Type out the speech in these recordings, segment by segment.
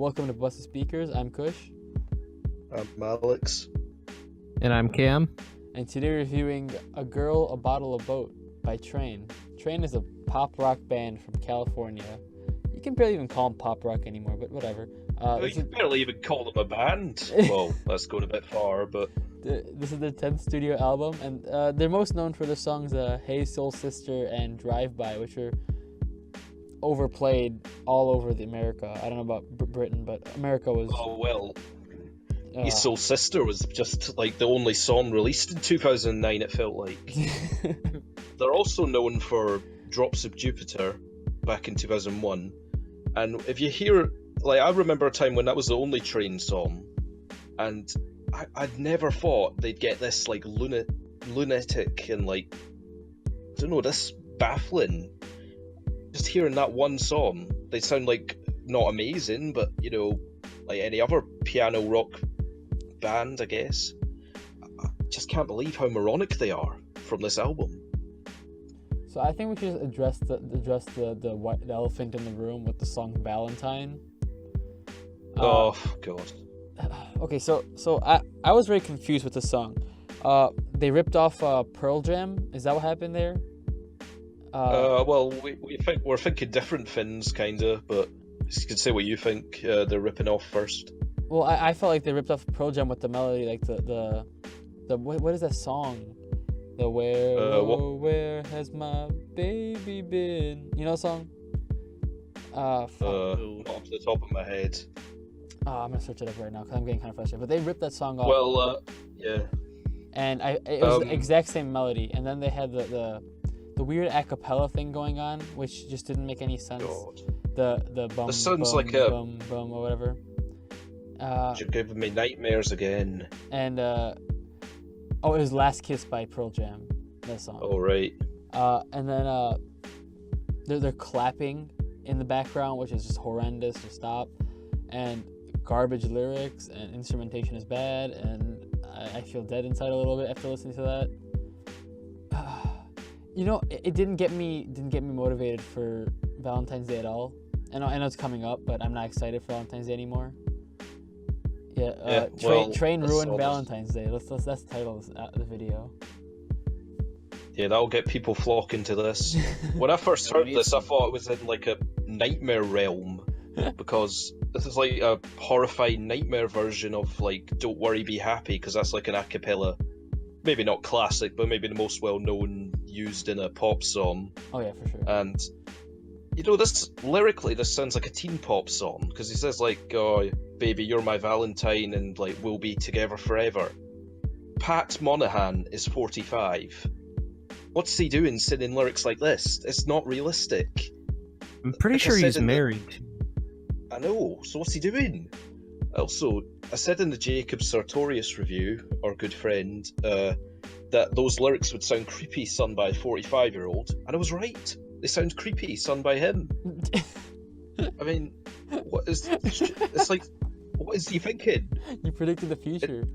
Welcome to Busted Speakers. I'm Kush. I'm Alex. And I'm Cam. And today we're reviewing A Girl, a Bottle, a Boat by Train. Train is a pop rock band from California. You can barely even call them pop rock anymore, but whatever. You can barely even call them a band. Well, that's going a bit far, but... This is their 10th studio album, and they're most known for their songs Hey Soul Sister and Drive By, which are overplayed all over the America. I don't know about Britain, but America was... Oh, well... Hey Soul Sister was just, like, the only song released in 2009, it felt like. They're also known for Drops of Jupiter, back in 2001. And if you hear... Like, I remember a time when that was the only Train song, and I'd never thought they'd get this, like, lunatic and, like, I don't know, this baffling. Just hearing that one song, they sound like not amazing, but, you know, like any other piano rock band, I guess. I just can't believe how moronic they are from this album. So I think we should address the elephant in the room with the song Valentine. Oh God. Okay, so I was very confused with the song. They ripped off Pearl Jam. Is that what happened there? Well, we're thinking different things, kinda, but you can say what you think. They're ripping off first. Well, I felt like they ripped off Pearl Jam with the melody, like the what is that song? The where has my baby been? You know the song? Not off the top of my head. I'm gonna search it up right now because I'm getting kind of frustrated. But they ripped that song off. Well, yeah. And it was the exact same melody, and then they had the weird a cappella thing going on, which just didn't make any sense. God. The bum. This sounds bum, like bum bum or whatever. You're giving me nightmares again. And it was Last Kiss by Pearl Jam. That song. Oh right. And then they're clapping in the background, which is just horrendous to stop, and garbage lyrics, and instrumentation is bad, and I feel dead inside a little bit after listening to that. You know, it didn't get me motivated for Valentine's Day at all. I know it's coming up, but I'm not excited for Valentine's Day anymore. Train ruined Valentine's Day. That's the title of the video. Yeah, that'll get people flocking to this. When I first heard this, I thought it was in like a nightmare realm, because this is like a horrifying nightmare version of like Don't Worry Be Happy, because that's like an a cappella, maybe not classic, but maybe the most well-known used in a pop song. Oh yeah, for sure. And you know, this lyrically, this sounds like a teen pop song, because he says like, "Oh, baby, you're my Valentine, and like we'll be together forever." Pat Monahan is 45. What's he doing singing lyrics like this? It's not realistic. I'm pretty sure he's married. I know, so what's he doing? Also, I said in the Jacob Sartorius review, our good friend, that those lyrics would sound creepy sung by a 45-year-old, and I was right. They sound creepy sung by him. I mean, it's like, what is he thinking? You predicted the future.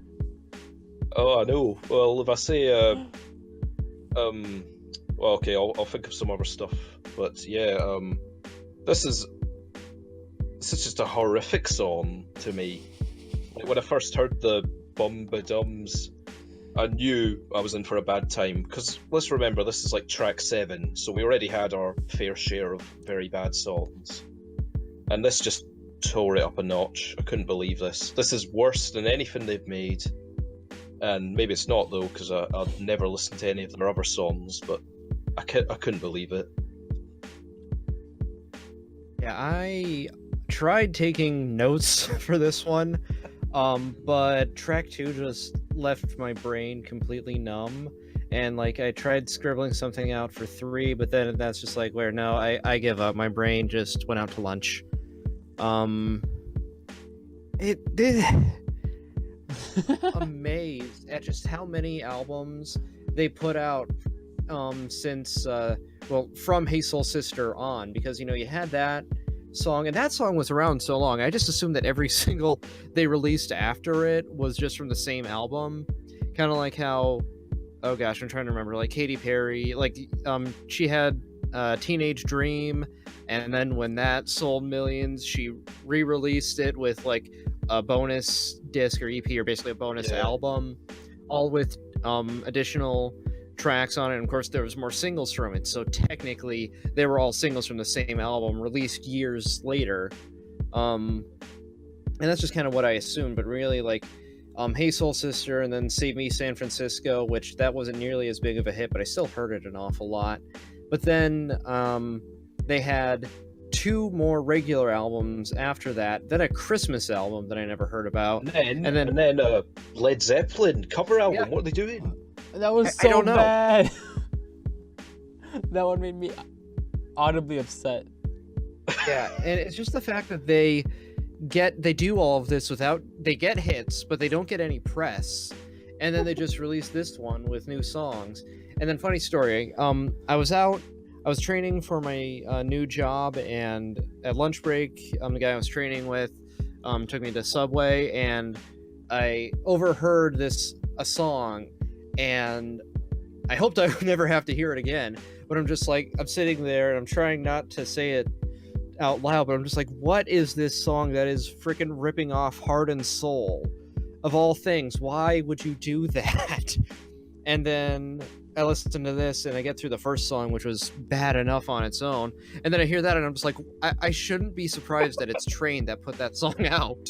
Oh, I know. Well, if I say, well, okay, I'll think of some other stuff. But yeah, this is just a horrific song to me. Like, when I first heard the bum-ba-dums, I knew I was in for a bad time, because let's remember, this is like track 7, so we already had our fair share of very bad songs. And this just tore it up a notch. I couldn't believe this. This is worse than anything they've made. And maybe it's not, though, because I've never listened to any of their other songs, but I couldn't believe it. Yeah, I tried taking notes for this one, but track 2 just left my brain completely numb, and like I tried scribbling something out for 3, but then that's just like, where no, I give up. My brain just went out to lunch. It did. Amazed at just how many albums they put out since from Hey Soul Sister on, because you know, you had that song, and that song was around so long. I just assumed that every single they released after it was just from the same album, kind of like how, oh gosh, I'm trying to remember, like Katy Perry, like she had Teenage Dream, and then when that sold millions, she re-released it with like a bonus disc or EP, or basically a bonus album, all with additional tracks on it. And of course, there was more singles from it, so technically they were all singles from the same album released years later. And that's just kind of what I assumed, but really, like, Hey Soul Sister, and then Save Me San Francisco, which that wasn't nearly as big of a hit, but I still heard it an awful lot. But then they had 2 more regular albums after that, then a Christmas album that I never heard about, and then a Led Zeppelin cover album. Yeah. What are they doing? That was so I don't know. bad. That one made me audibly upset. Yeah, and it's just the fact that they do all of this without, they get hits, but they don't get any press, and then they just release this one with new songs. And then, funny story, I was training for my new job, and at lunch break, the guy I was training with took me to Subway, and I overheard a song, and I hoped I would never have to hear it again, but I'm just like, I'm sitting there, and I'm trying not to say it out loud, but I'm just like, what is this song that is freaking ripping off Heart and Soul? Of all things, why would you do that? And then I listened to this, and I get through the first song, which was bad enough on its own, and then I hear that, and I'm just like, I shouldn't be surprised that it's Train that put that song out.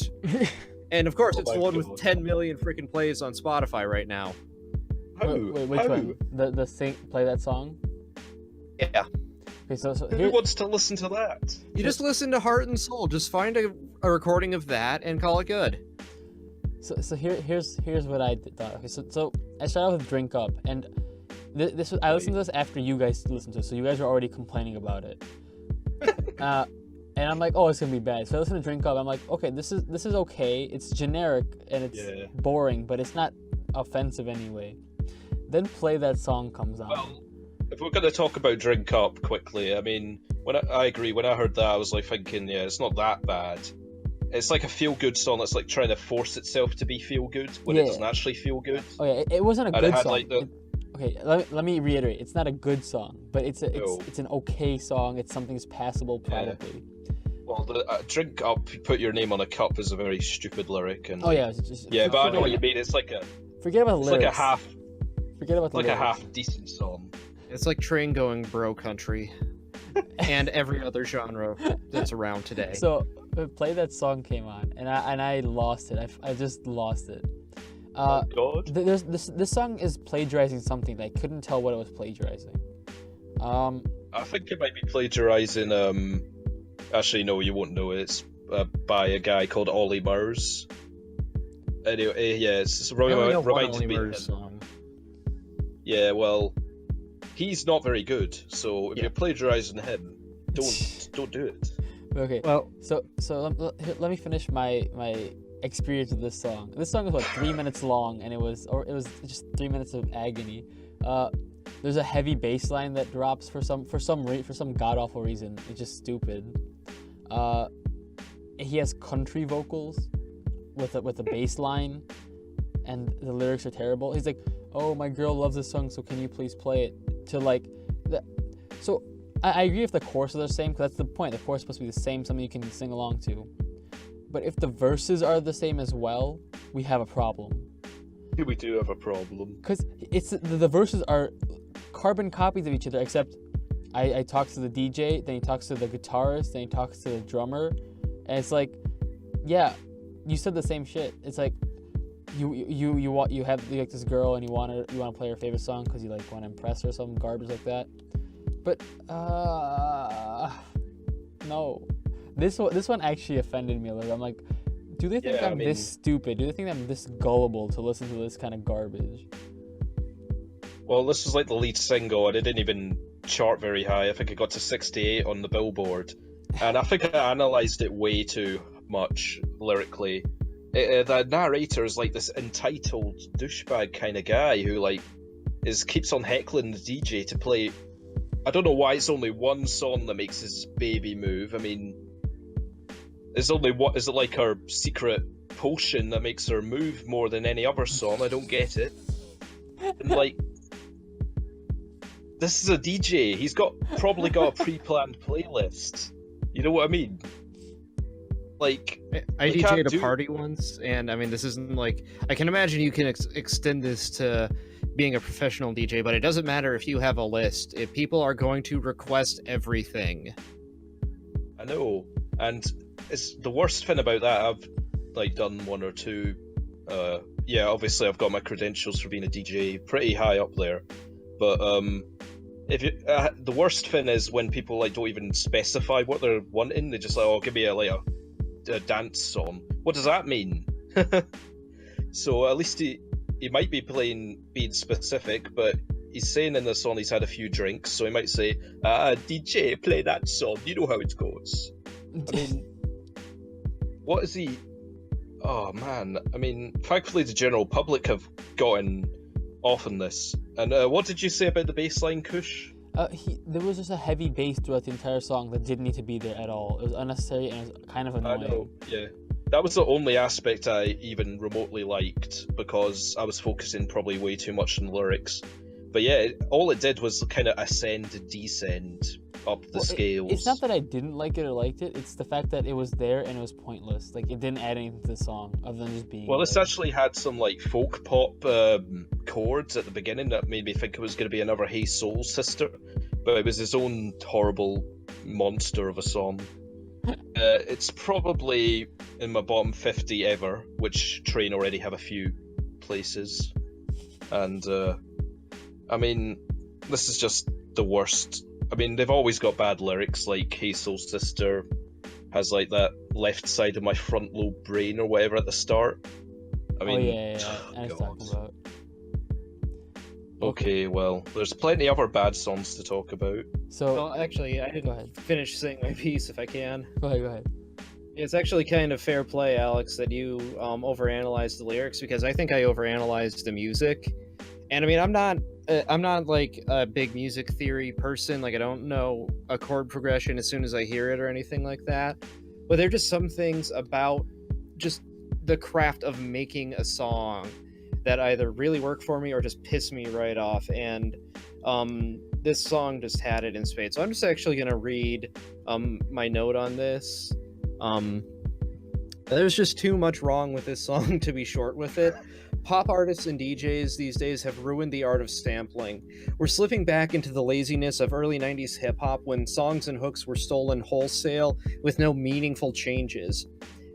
And of course, it's the one with 10 million freaking plays on Spotify right now. Wait, which one? The play that song? Yeah. Okay, so Who wants to listen to that? You just listen to Heart and Soul. Just find a recording of that and call it good. So here's what I thought. Okay, so I started with Drink Up, and I listened to this after you guys listened to it, so you guys were already complaining about it. And I'm like, oh, it's gonna be bad. So I listened to Drink Up. I'm like, okay, this is okay. It's generic and it's boring, but it's not offensive anyway. Then Play That Song comes on. Well, if we're going to talk about Drink Up quickly, I mean, I agree. When I heard that, I was like thinking, yeah, it's not that bad. It's like a feel-good song that's like trying to force itself to be feel-good when it doesn't actually feel good. Oh yeah, it wasn't a good song. Like okay, let me reiterate. It's not a good song, but it's an okay song. It's something that's passable, probably. Well, the Drink Up, put your name on a cup is a very stupid lyric. And, but I know what you mean. It's like a... Forget about the lyrics. Forget about the lyrics. A half-decent song. It's like Train going bro country. And every other genre that's around today. So, Play That Song came on, and I lost it. I just lost it. Oh God! This song is plagiarizing something that I couldn't tell what it was plagiarizing. I think it might be plagiarizing. Actually, no, you won't know it. It's by a guy called Ollie Murs. Anyway, yeah, it's reminds me of song. Yeah, well, he's not very good. So if you're plagiarizing him, don't do it. Okay. Well, so let me finish my experience with this song. This song is what 3 minutes long, and it was just 3 minutes of agony. There's a heavy bass line that drops for some god awful reason. It's just stupid. He has country vocals with a bass line, and the lyrics are terrible. He's like, "Oh, my girl loves this song, so can you please play it?" To like, so I agree if the choruses are the same, because that's the point. The chorus is supposed to be the same, something you can sing along to. But if the verses are the same as well, we have a problem. We do have a problem. Because the verses are carbon copies of each other, except I talk to the DJ, then he talks to the guitarist, then he talks to the drummer, and it's like, yeah, you said the same shit. It's like you like this girl and you want to play her favorite song because you like want to impress her or some garbage like that. But no, this one actually offended me a little. I'm like, do they think I'm this stupid? Do they think I'm this gullible to listen to this kind of garbage? Well, this was like the lead single, and it didn't even chart very high. I think it got to 68 on the Billboard, and I think I analysed it way too much lyrically. The narrator is like this entitled douchebag kind of guy who like keeps on heckling the DJ to play. I don't know why it's only one song that makes his baby move. I mean, is it like her secret potion that makes her move more than any other song? I don't get it. And like, this is a DJ. He's probably got a pre-planned playlist. You know what I mean? Like, I they can't DJ'd a do- party once, and I mean, this isn't like, I can imagine you can extend this to being a professional DJ, but it doesn't matter if you have a list. If people are going to request everything. I know, and it's the worst thing about that. I've like done one or two. Yeah, obviously I've got my credentials for being a DJ pretty high up there, but if you, the worst thing is when people like don't even specify what they're wanting. They just like, oh, give me a dance song. What does that mean? So at least he might be being specific, but he's saying in the song he's had a few drinks, so he might say, DJ, play that song, you know how it goes. I mean, what is he... Oh man, I mean, thankfully the general public have gotten off on this. And what did you say about the bass line, Kush? There was just a heavy bass throughout the entire song that didn't need to be there at all. It was unnecessary and it was kind of annoying. I know, yeah. That was the only aspect I even remotely liked, because I was focusing probably way too much on the lyrics. But yeah, all it did was kind of ascend and descend up the scales. It's not that I didn't like it or liked it, it's the fact that it was there and it was pointless. Like, it didn't add anything to the song other than just being Well, this there. actually had some like folk pop chords at the beginning that made me think it was going to be another Hey Soul Sister, but it was his own horrible monster of a song. It's probably in my bottom 50 ever, which Train already have a few places. And I mean, this is just the worst. I mean, they've always got bad lyrics, like Hey Soul Sister has like that left side of my front lobe brain or whatever at the start. I mean, yeah. I was God. talking about. Okay, well, there's plenty other bad songs to talk about. So, Well, actually, I go didn't ahead. finish saying my piece if I can. Go ahead. It's actually kind of fair play, Alex, that you overanalyzed the lyrics, because I think I overanalyzed the music. And I mean, I'm not like a big music theory person. Like, I don't know a chord progression as soon as I hear it or anything like that. But there are just some things about just the craft of making a song that either really work for me or just piss me right off. And this song just had it in spades. So I'm just actually going to read my note on this. There's just too much wrong with this song to be short with it. Pop artists and DJs these days have ruined the art of sampling. We're slipping back into the laziness of early 90s hip-hop when songs and hooks were stolen wholesale with no meaningful changes.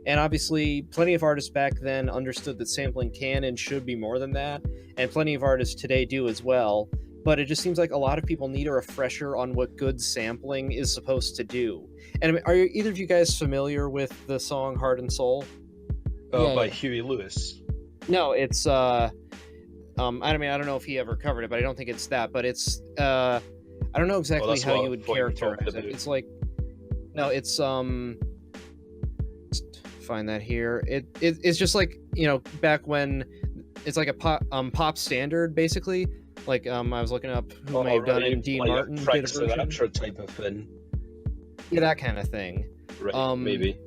And obviously, plenty of artists back then understood that sampling can and should be more than that, and plenty of artists today do as well. But it just seems like a lot of people need a refresher on what good sampling is supposed to do. And I mean, are either of you guys familiar with the song Heart and Soul? By Yeah. Huey Lewis. No, it's I mean, I don't know if he ever covered it, but I don't think it's that. But it's I don't know exactly that's how what you I would thought you were talking characterize it. about. It's like, no, it's find that here. It's just like, you know, back when it's like a pop standard basically. Like I was looking up who may have done it, and Dean like Martin a did Frank a version. Sinatra type of thing. Yeah, that kind of thing. Right, maybe.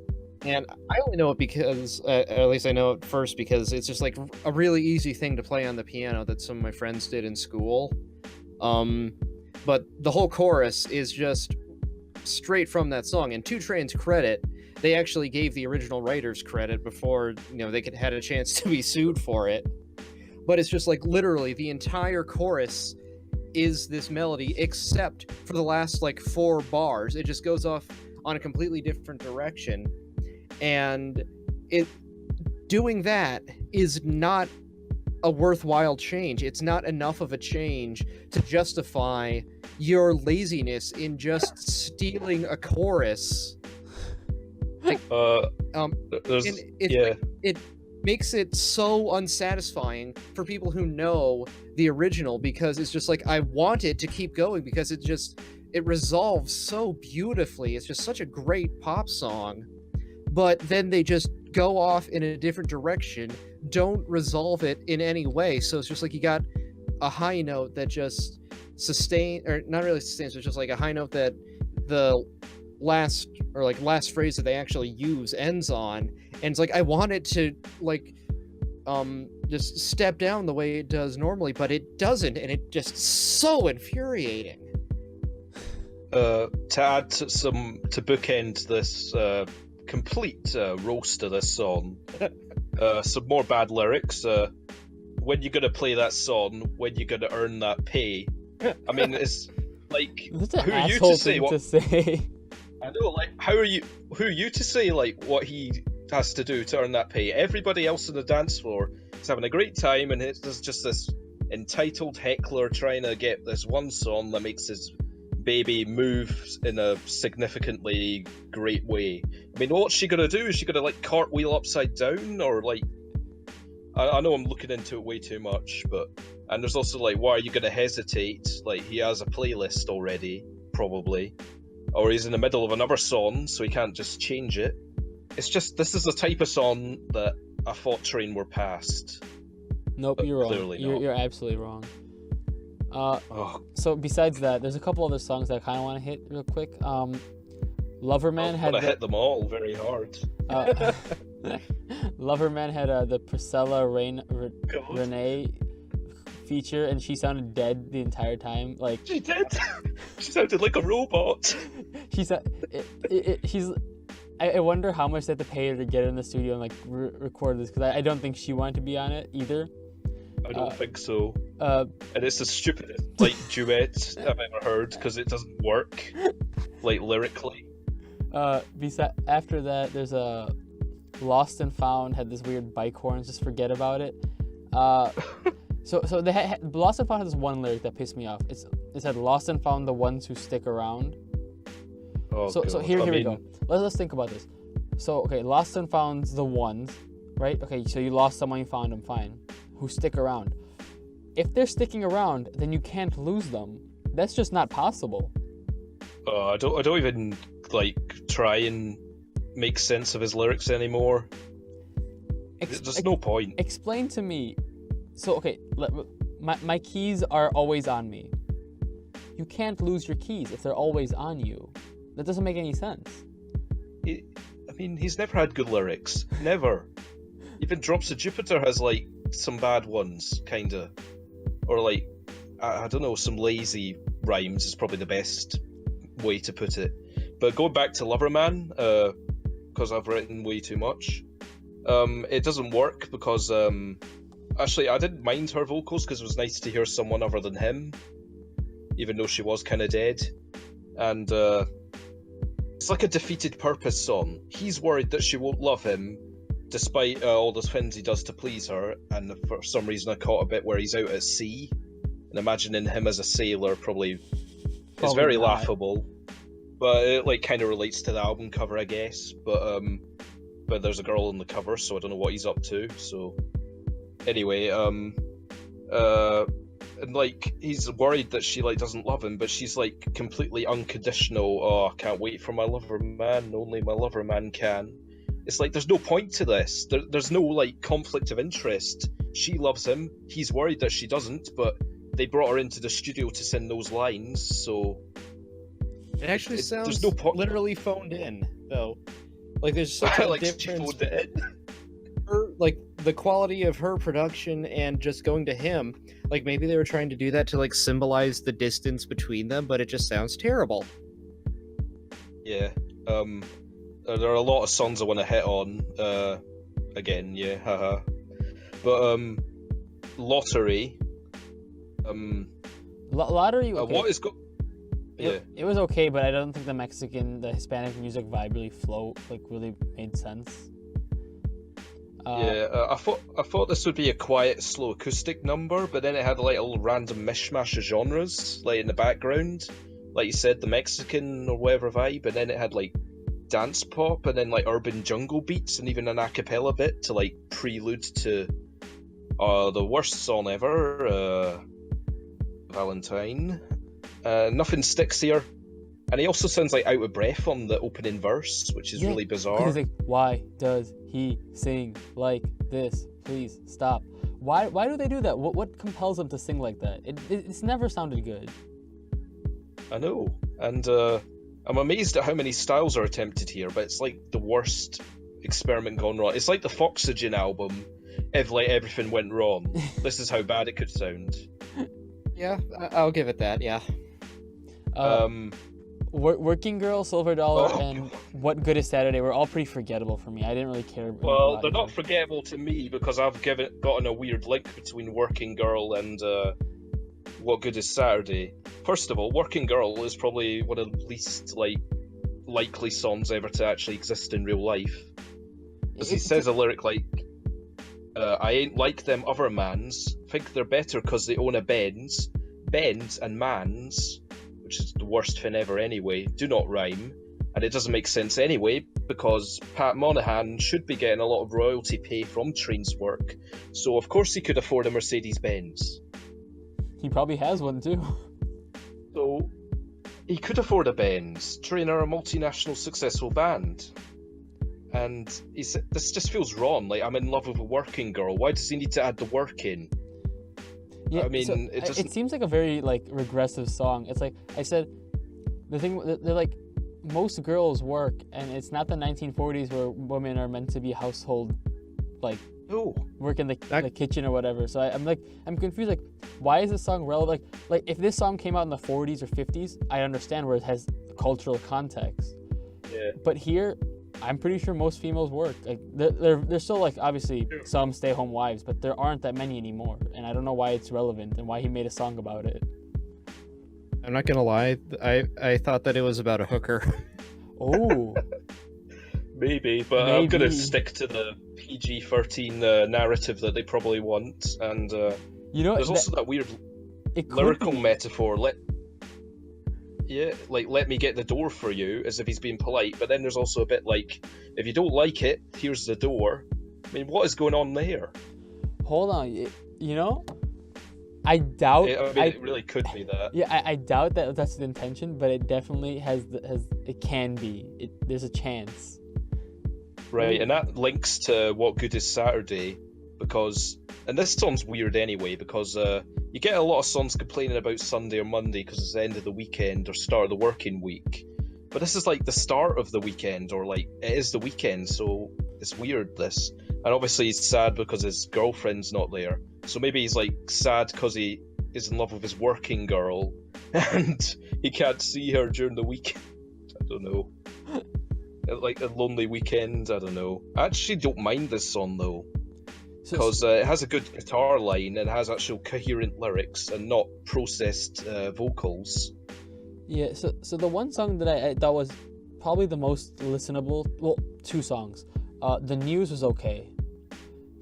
And I only know it because, at least I know it first because it's just like a really easy thing to play on the piano that some of my friends did in school. But the whole chorus is just straight from that song. And to Train's credit, they actually gave the original writers credit before, you know, they had a chance to be sued for it. But it's just like literally the entire chorus is this melody, except for the last like 4 bars. It just goes off on a completely different direction. And it doing that is not a worthwhile change. It's not enough of a change to justify your laziness in just stealing a chorus. Like, There's, and it's yeah. like, it makes it so unsatisfying for people who know the original, because it's just like, I want it to keep going because it resolves so beautifully. It's just such a great pop song. But then they just go off in a different direction, don't resolve it in any way. So it's just like you got a high note that just or not really sustains, but just like a high note that the last phrase that they actually use ends on. And it's like, I want it to like just step down the way it does normally, but it doesn't, and it just so infuriating. To add to bookend this complete roast of this song, some more bad lyrics. When you gonna play that song? When you gonna earn that pay? I mean, it's like, who are you to say what? I know, like, who are you to say like what he has to do to earn that pay? Everybody else on the dance floor is having a great time, and there's just this entitled heckler trying to get this one song that makes his baby move in a significantly great way. I mean, what's she gonna do? Is she gonna like cartwheel upside down, or like? I know I'm looking into it way too much, and there's also like, why are you gonna hesitate? Like, he has a playlist already, probably, or he's in the middle of another song, so he can't just change it. It's just, this is the type of song that I thought Train were past. Nope, you're wrong. You're absolutely wrong. So besides that, there's a couple other songs that I kind of want to hit real quick. Loverman had. Hit them all very hard. Loverman had the Priscilla Renee feature, and she sounded dead the entire time. Like, she did. She sounded like a robot. She's. I wonder how much they have to pay her to get her in the studio and like record this, because I don't think she wanted to be on it either. I don't think so. And it's the stupidest like duet I've ever heard, because it doesn't work like lyrically. After that, there's a Lost and Found had this weird bike horns. Just forget about it. So they had Lost and Found had this one lyric that pissed me off. It said, "Lost and found the ones who stick around." Oh, so here we go. Let's think about this. So okay, Lost and Found's the ones, right? Okay, so you lost someone, you found them, fine. Who stick around? If they're sticking around, then you can't lose them. That's just not possible. I don't even like try and make sense of his lyrics anymore. There's no point. Explain to me. So okay, my keys are always on me. You can't lose your keys if they're always on you. That doesn't make any sense. I mean, he's never had good lyrics. Never. Even Drops of Jupiter has like some bad ones, kinda, or like I don't know, some lazy rhymes is probably the best way to put it. But going back to Loverman, because I've written way too much, it doesn't work because actually I didn't mind her vocals because it was nice to hear someone other than him, even though she was kind of dead, and it's like a defeated purpose song. He's worried that she won't love him despite all the things he does to please her, and for some reason I caught a bit where he's out at sea, and imagining him as a sailor probably is very laughable, but it like kind of relates to the album cover, I guess. But there's a girl on the cover, so I don't know what he's up to. So anyway, and like he's worried that she like doesn't love him, but she's like completely unconditional. Oh, I can't wait for my lover man, only my lover man can. It's like there's no point to this. There's no like conflict of interest. She loves him, he's worried that she doesn't, but they brought her into the studio to sing those lines, so it actually sounds literally phoned in, though. Like there's such a like difference. Her, like the quality of her production and just going to him. Like maybe they were trying to do that to like symbolize the distance between them, but it just sounds terrible. Yeah. There are a lot of songs I want to hit on. Again, yeah, haha. But Lottery. Lottery. Okay. What is Yeah, it was okay, but I don't think the Hispanic music vibe really made sense. I thought this would be a quiet, slow acoustic number, but then it had like a little random mishmash of genres, like in the background, like you said, the Mexican or whatever vibe, and then it had like dance pop, and then like urban jungle beats, and even an a cappella bit to like prelude to the worst song ever, Valentine. Nothing sticks here, and he also sounds like out of breath on the opening verse, which is really bizarre. He's like, why does he sing like this? Please stop. Why do they do that? What compels them to sing like that? It's never sounded good. I know, and I'm amazed at how many styles are attempted here, but it's like the worst experiment gone wrong. It's like the Foxygen album, if like everything went wrong. This is how bad it could sound. Yeah, I'll give it that. Yeah. Working Girl, Silver Dollar, Oh, and What Good Is Saturday were all pretty forgettable for me. I didn't really care. Well, they're not forgettable to me because I've gotten a weird link between Working Girl and What Good Is Saturday. First of all, Working Girl is probably one of the least likely songs ever to actually exist in real life. Because he says a lyric like, I ain't like them other mans, think they're better because they own a Benz. Benz and mans, which is the worst thing ever anyway, do not rhyme. And it doesn't make sense anyway, because Pat Monahan should be getting a lot of royalty pay from Train's work, so of course he could afford a Mercedes-Benz. He probably has one too. So, he could afford a Benz. Train are a multinational successful band. And this just feels wrong, like I'm in love with a working girl, why does he need to add the work in? Yeah, I mean, so it seems like a very regressive song. It's like I said, the thing they're like, most girls work, and it's not the 1940s where women are meant to be household, work in the kitchen or whatever. So I'm confused. Like, why is this song relevant? Like if this song came out in the 40s or 50s, I understand where it has cultural context. Yeah. But here, I'm pretty sure most females work. Like they're still obviously some stay-home wives, but there aren't that many anymore. And I don't know why it's relevant and why he made a song about it. I'm not gonna lie, I thought that it was about a hooker. Oh. Maybe, but I'm gonna stick to the PG-13 narrative that they probably want. And there's also that weird lyrical metaphor. Let me get the door for you, as if he's being polite. But then there's also a bit like, if you don't like it, here's the door. I mean, what is going on there? Hold on, I doubt. It really could be that. Yeah, I doubt that that's the intention, but it definitely it can be. There's a chance. Right, and that links to What Good Is Saturday, and this song's weird anyway, because you get a lot of songs complaining about Sunday or Monday because it's the end of the weekend or start of the working week. But this is like the start of the weekend, or it is the weekend, so it's weird, this. And obviously he's sad because his girlfriend's not there. So maybe he's sad because he is in love with his working girl and he can't see her during the weekend. I don't know. Like a lonely weekend, I don't know. I actually don't mind this song though, because it has a good guitar line and it has actual coherent lyrics and not processed vocals. Yeah, so the one song that I thought was probably the most listenable, well, two songs. The News was okay.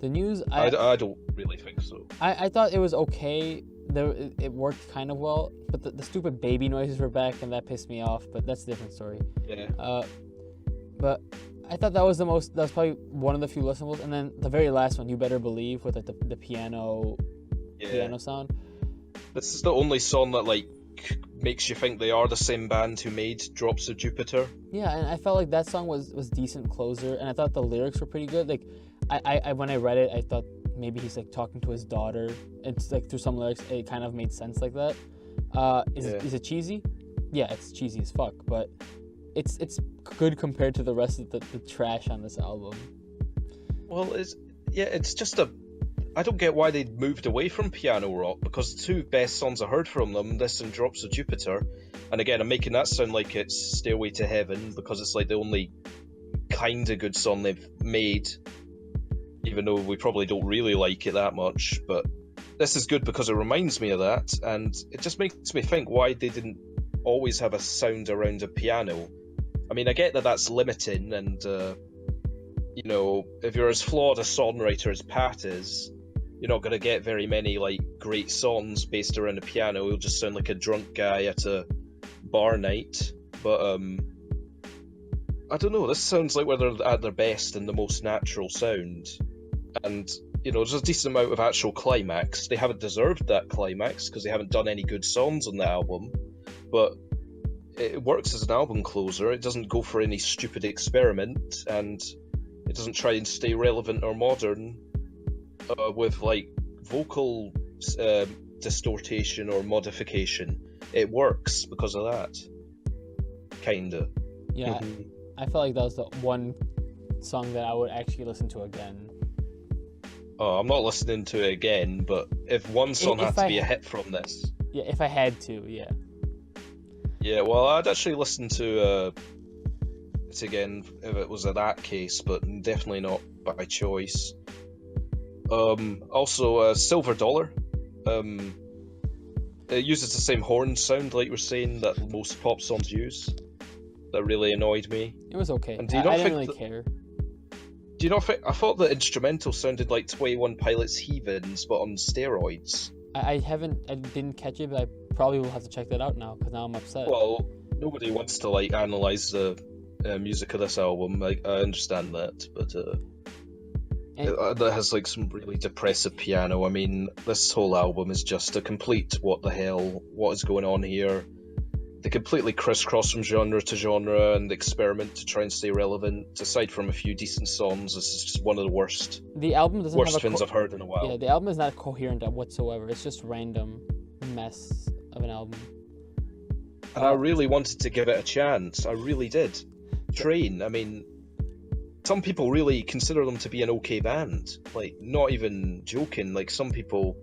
The News, I don't really think so. I thought it was okay. It worked kind of well, but the stupid baby noises were back, and that pissed me off. But that's a different story. Yeah. But I thought that was probably one of the few listenables. And then the very last one, You Better Believe, with the piano sound. This is the only song that makes you think they are the same band who made Drops of Jupiter. Yeah, and I felt like that song was decent closer, and I thought the lyrics were pretty good. I when I read it, I thought maybe he's talking to his daughter. It's through some lyrics, it kind of made sense like that. Is it cheesy? Yeah, it's cheesy as fuck, but it's good compared to the rest of the trash on this album. Well, it's just I don't get why they moved away from piano rock, because the two best songs I heard from them, this and Drops of Jupiter, and again I'm making that sound like it's Stairway to Heaven because it's the only kind of good song they've made, even though we probably don't really like it that much. But this is good because it reminds me of that, and it just makes me think why they didn't always have a sound around a piano. I mean, I get that that's limiting, and if you're as flawed a songwriter as Pat is, you're not going to get very many great songs based around a piano. You'll just sound like a drunk guy at a bar night. But I don't know, this sounds like where they're at their best and the most natural sound. And there's a decent amount of actual climax. They haven't deserved that climax because they haven't done any good songs on the album, but it works as an album closer. It doesn't go for any stupid experiment, and it doesn't try and stay relevant or modern with vocal distortion or modification. It works because of that. Kinda. Yeah, I felt like that was the one song that I would actually listen to again. Oh, I'm not listening to it again, but if one song If had to I be a ha- hit from this, Yeah, if I had to, yeah. yeah, well, I'd actually listen to it again if it was in that case, but definitely not by choice. Also, Silver Dollar. It uses the same horn sound, like you were saying, that most pop songs use. That really annoyed me. It was okay. And do you I not didn't think really care. Do you not think? I thought the instrumental sounded like 21 Pilots Heathens, but on steroids. I didn't catch it, but I probably will have to check that out now, because now I'm upset. Well, nobody wants to like analyze the music of this album. I understand that, but that has like some really depressive piano. I mean, this whole album is just a complete what the hell? What is going on here? They completely crisscross from genre to genre and experiment to try and stay relevant. Aside from a few decent songs, this is just one of the worst The album doesn't have a things I've heard in a while. Yeah, the album is not coherent whatsoever. It's just random mess of an album. And I really wanted to give it a chance. I really did. Train, I mean, some people really consider them to be an okay band. Like, not even joking. Like, some people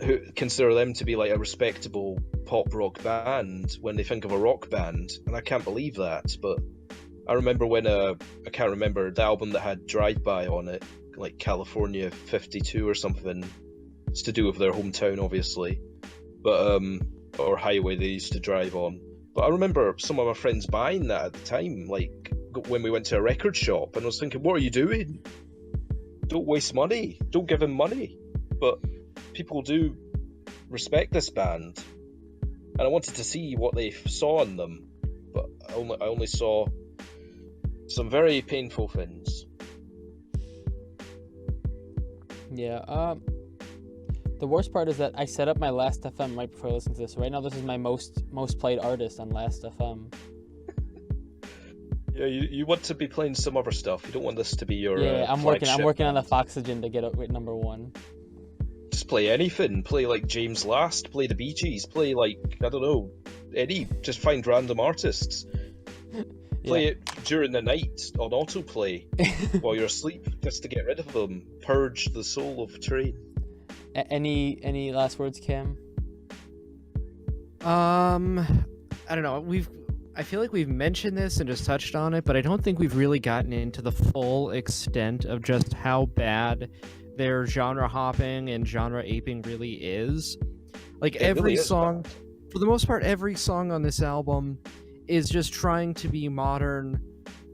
who consider them to be like a respectable pop rock band when they think of a rock band, and I can't believe that. But I remember when I can't remember the album that had Drive By on it, like California 52 or something. It's to do with their hometown, obviously, but or highway they used to drive on. But I remember some of my friends buying that at the time, like when we went to a record shop, and I was thinking, what are you doing? Don't waste money. Don't give him money. But people do respect this band, and I wanted to see what they saw in them, but I only saw some very painful things. Yeah, the worst part is that I set up my Last FM right before I listened to this. Right now, this is my most played artist on Last FM. Yeah, you want to be playing some other stuff. You don't want this to be your I'm working on the band. Foxygen to get it with number one. Just play anything. Play like James Last. Play the Bee Gees. Play like, I don't know, any. Just find random artists. Play it during the night on autoplay while you're asleep, just to get rid of them. Purge the soul of Train. Any last words, Cam? I don't know. I feel like we've mentioned this and just touched on it, but I don't think we've really gotten into the full extent of just how bad their genre hopping and genre aping really is. Like, every song, for the most part, every song on this album is just trying to be modern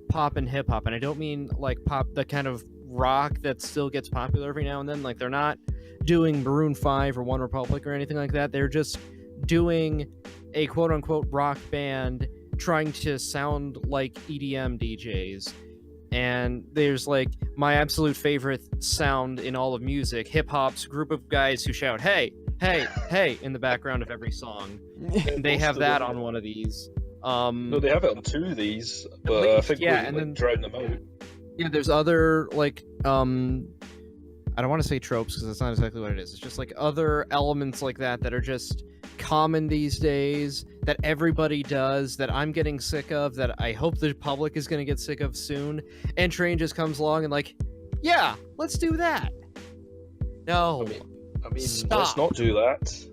pop and hip hop. And I don't mean like pop, the kind of rock that still gets popular every now and then. Like, they're not doing Maroon 5 or One Republic or anything like that. They're just doing a quote unquote rock band trying to sound like EDM DJs. And there's like my absolute favorite sound in all of music, hip hop's group of guys who shout "Hey, hey, hey" in the background of every song. And they have that on one of these. No, they have it on two of these, but I think we then drown them out. Yeah, there's other like I don't want to say tropes because that's not exactly what it is. It's just like other elements like that are just common these days, that everybody does, that I'm getting sick of, that I hope the public is going to get sick of soon. And Train just comes along and like, yeah, let's do that. No. I mean, stop. Let's not do that.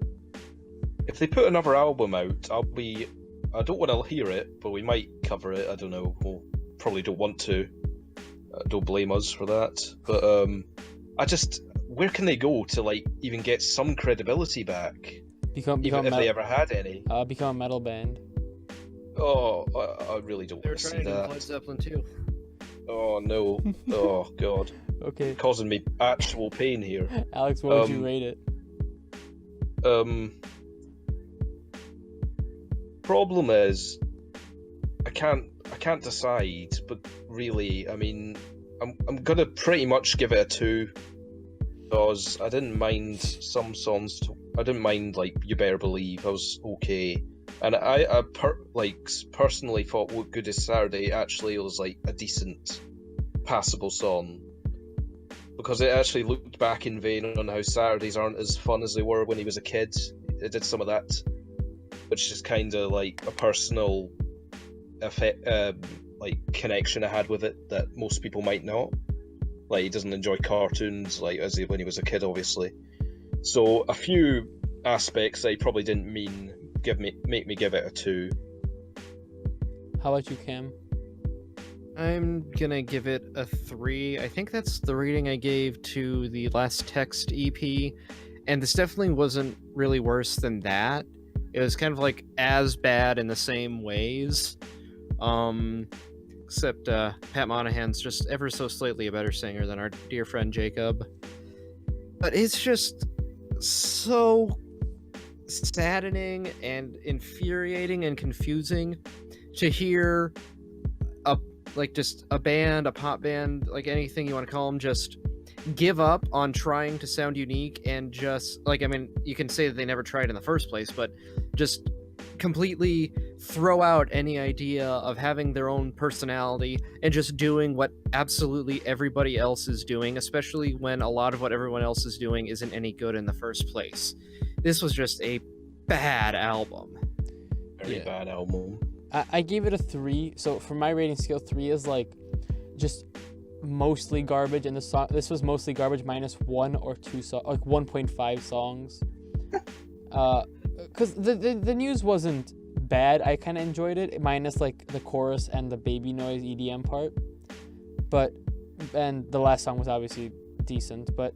If they put another album out, I don't want to hear it, but we might cover it. I don't know. We'll probably don't want to. Don't blame us for that. But where can they go to like even get some credibility back? Become if they ever had any. Become a metal band. Oh, I really don't want to see that. They're trying to Led Zeppelin too. Oh no. Oh god. Okay. Causing me actual pain here. Alex, what would you rate it? Problem is, I can't decide. But really, I mean, I'm gonna pretty much give it a 2. Because I didn't mind some songs. I didn't mind like You Better Believe. I was okay, and I personally thought What Good Is Saturday actually was like a decent, passable song, because it actually looked back in vain on how Saturdays aren't as fun as they were when he was a kid. It did some of that, which is kind of like a personal effect, like connection I had with it that most people might not. Like, he doesn't enjoy cartoons, like, when he was a kid, obviously. So, a few aspects that he probably didn't mean make me give it a 2. How about you, Cam? I'm gonna give it a 3. I think that's the rating I gave to the Last Text EP, and this definitely wasn't really worse than that. It was kind of like as bad in the same ways. Except Pat Monahan's just ever so slightly a better singer than our dear friend Jacob. But it's just so saddening and infuriating and confusing to hear a pop band, like anything you want to call them, just give up on trying to sound unique and just, like, I mean, you can say that they never tried in the first place, but just completely throw out any idea of having their own personality and just doing what absolutely everybody else is doing, especially when a lot of what everyone else is doing isn't any good in the first place. This was just a bad album. Very bad album. I gave it a 3. So for my rating scale, 3 is like just mostly garbage, and this was mostly garbage minus 1 or 2 like 1.5 songs. Because the news wasn't bad. I kind of enjoyed it, minus like the chorus and the baby noise EDM part. And the last song was obviously decent, but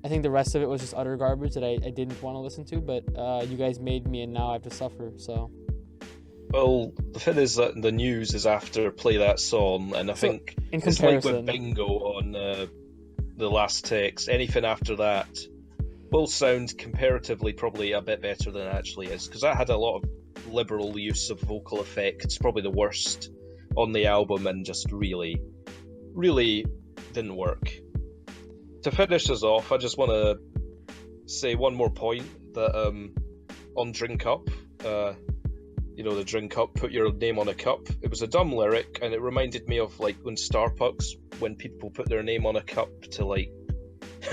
I think the rest of it was just utter garbage that I didn't want to listen to. But you guys made me, and now I have to suffer. So. Well, the thing is that the news is after Play That Song, and I think it's like with Bingo on the Last Text. Anything after that will sound comparatively probably a bit better than it actually is, because that had a lot of liberal use of vocal effects, probably the worst on the album, and just really, really didn't work. To finish us off, I just want to say one more point that on Drink Up, the Drink Up, put your name on a cup. It was a dumb lyric, and it reminded me of like when Starbucks, when people put their name on a cup to like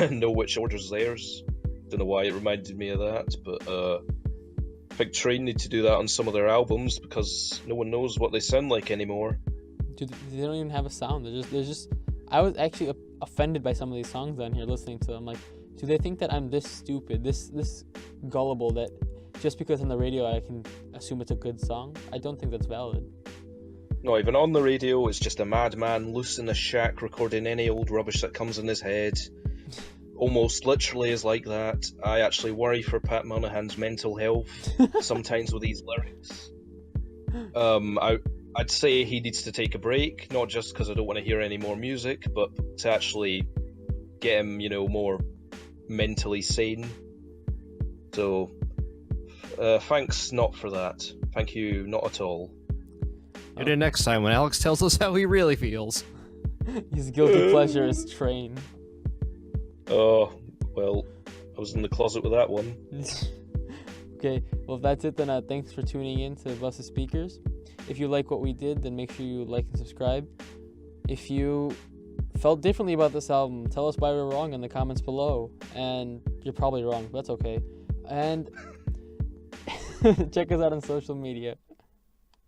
know which order's theirs. Don't know why it reminded me of that, but I think Train need to do that on some of their albums, because no one knows what they sound like anymore. Dude, they don't even have a sound. They're just. I was actually offended by some of these songs on here listening to them. Like, do they think that I'm this stupid, this gullible, that just because on the radio I can assume it's a good song? I don't think that's valid. Not even on the radio. It's just a madman loose in a shack recording any old rubbish that comes in his head. Almost literally is like that. I actually worry for Pat Monahan's mental health sometimes with these lyrics. I'd say he needs to take a break, not just because I don't want to hear any more music, but to actually get him, more mentally sane. So, thanks not for that. Thank you not at all. Tune in next time when Alex tells us how he really feels. His guilty pleasure is Train. Oh, well, I was in the closet with that one. Okay, well, if that's it, then thanks for tuning in to Busted Speakers. If you like what we did, then make sure you like and subscribe. If you felt differently about this album, tell us why we're wrong in the comments below. And you're probably wrong, but that's okay. And check us out on social media.